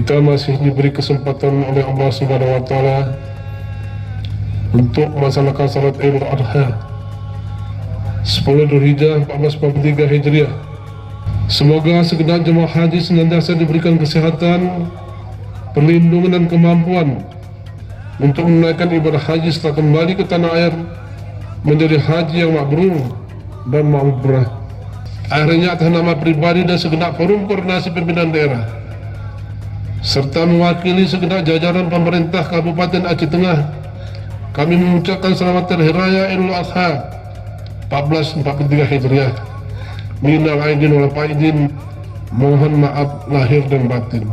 Kita masih diberi kesempatan oleh Allah Subhanahu wa Ta'ala untuk melaksanakan salat Idul Adha 10 Dzulhijjah 1443 Hijriah. Semoga segenap jemaah haji senantiasa diberikan kesehatan, perlindungan dan kemampuan untuk menunaikan ibadah haji setelah kembali ke tanah air menjadi haji yang mabrur dan mabrurah. Akhirnya atas nama pribadi dan segenap forum koordinasi pimpinan daerah serta mewakili segenap jajaran pemerintah Kabupaten Aceh Tengah, kami mengucapkan selamat Hari Raya Idul Adha 1443 Hijriah. Minal aidin wal faizin, mohon maaf lahir dan batin.